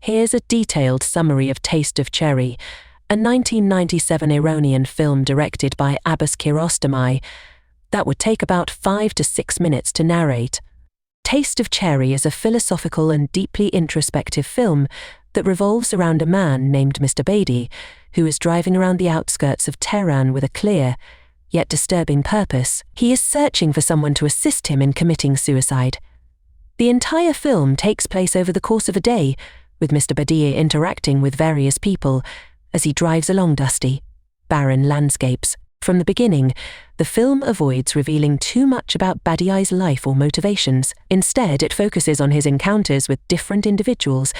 Here's a detailed summary of Taste of Cherry, a 1997 Iranian film directed by Abbas Kiarostami that would take about 5 to 6 minutes to narrate. Taste of Cherry is a philosophical and deeply introspective film that revolves around a man named Mr. Badii, who is driving around the outskirts of Tehran with a clear, yet disturbing purpose. He is searching for someone to assist him in committing suicide. The entire film takes place over the course of a day, with Mr. Badii interacting with various people as he drives along dusty, barren landscapes. From the beginning, the film avoids revealing too much about Badii's life or motivations. Instead, it focuses on his encounters with different individuals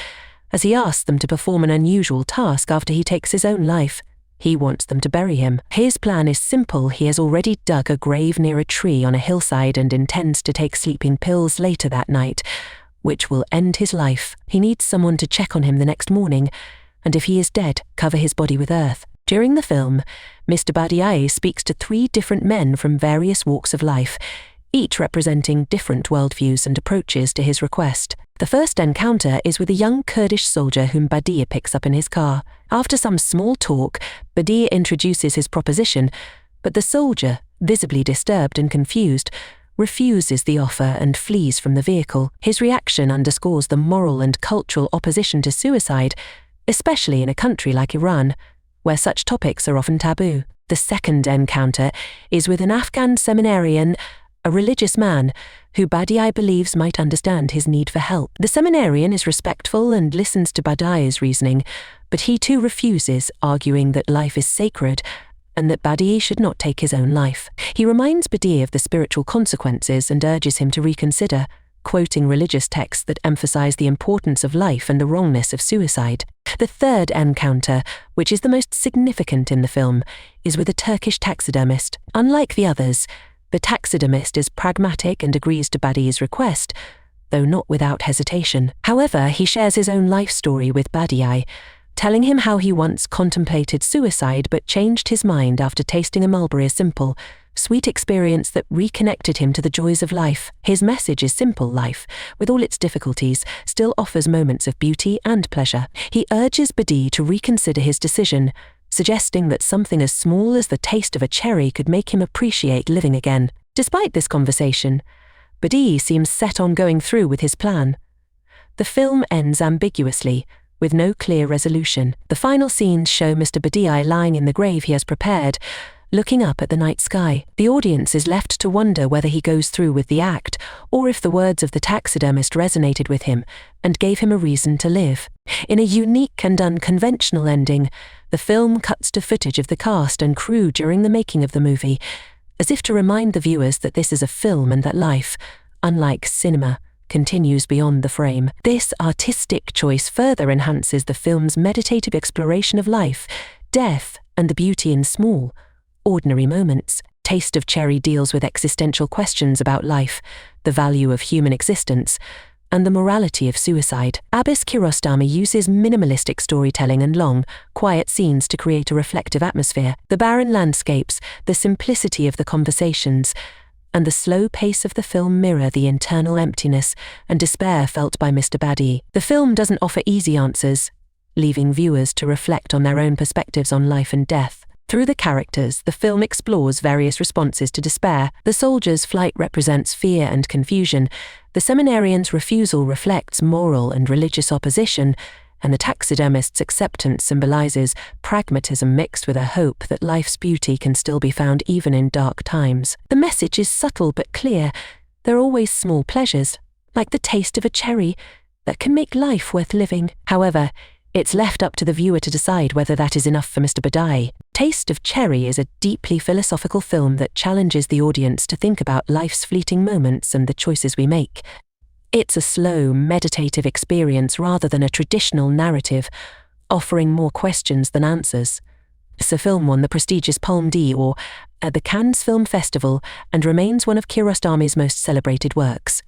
as he asks them to perform an unusual task after he takes his own life. He wants them to bury him. His plan is simple. He has already dug a grave near a tree on a hillside and intends to take sleeping pills later that night, which will end his life. He needs someone to check on him the next morning, and if he is dead, cover his body with earth. During the film, Mr. Badii speaks to 3 different men from various walks of life, each representing different worldviews and approaches to his request. The first encounter is with a young Kurdish soldier whom Badii picks up in his car. After some small talk, Badii introduces his proposition, but the soldier, visibly disturbed and confused, refuses the offer and flees from the vehicle. His reaction underscores the moral and cultural opposition to suicide, especially in a country like Iran, where such topics are often taboo. The second encounter is with an Afghan seminarian, a religious man who Badii believes might understand his need for help. The seminarian is respectful and listens to Badii's reasoning, but he too refuses, arguing that life is sacred and that Badii should not take his own life. He reminds Badii of the spiritual consequences and urges him to reconsider, quoting religious texts that emphasize the importance of life and the wrongness of suicide. The third encounter, which is the most significant in the film, is with a Turkish taxidermist. Unlike the others, the taxidermist is pragmatic and agrees to Badii's request, though not without hesitation. However, he shares his own life story with Badii, telling him how he once contemplated suicide but changed his mind after tasting a mulberry, a simple, sweet experience that reconnected him to the joys of life. His message is simple: life, with all its difficulties, still offers moments of beauty and pleasure. He urges Badii to reconsider his decision, suggesting that something as small as the taste of a cherry could make him appreciate living again. Despite this conversation, Badii seems set on going through with his plan. The film ends ambiguously, with no clear resolution. The final scenes show Mr. Badii lying in the grave he has prepared, looking up at the night sky. The audience is left to wonder whether he goes through with the act, or if the words of the taxidermist resonated with him and gave him a reason to live. In a unique and unconventional ending, the film cuts to footage of the cast and crew during the making of the movie, as if to remind the viewers that this is a film and that life, unlike cinema, continues beyond the frame. This artistic choice further enhances the film's meditative exploration of life, death, and the beauty in small, ordinary moments. Taste of Cherry deals with existential questions about life, the value of human existence, and the morality of suicide. Abbas Kiarostami uses minimalistic storytelling and long, quiet scenes to create a reflective atmosphere. The barren landscapes, the simplicity of the conversations, and the slow pace of the film mirror the internal emptiness and despair felt by Mr. Badii. The film doesn't offer easy answers, leaving viewers to reflect on their own perspectives on life and death. Through the characters, the film explores various responses to despair. The soldier's flight represents fear and confusion, the seminarian's refusal reflects moral and religious opposition, and the taxidermist's acceptance symbolizes pragmatism mixed with a hope that life's beauty can still be found even in dark times. The message is subtle but clear. There are always small pleasures, like the taste of a cherry, that can make life worth living. However, it's left up to the viewer to decide whether that is enough for Mr. Badii. Taste of Cherry is a deeply philosophical film that challenges the audience to think about life's fleeting moments and the choices we make. It's a slow, meditative experience rather than a traditional narrative, offering more questions than answers. The film won the prestigious Palme d'Or at the Cannes Film Festival and remains one of Kiarostami's most celebrated works.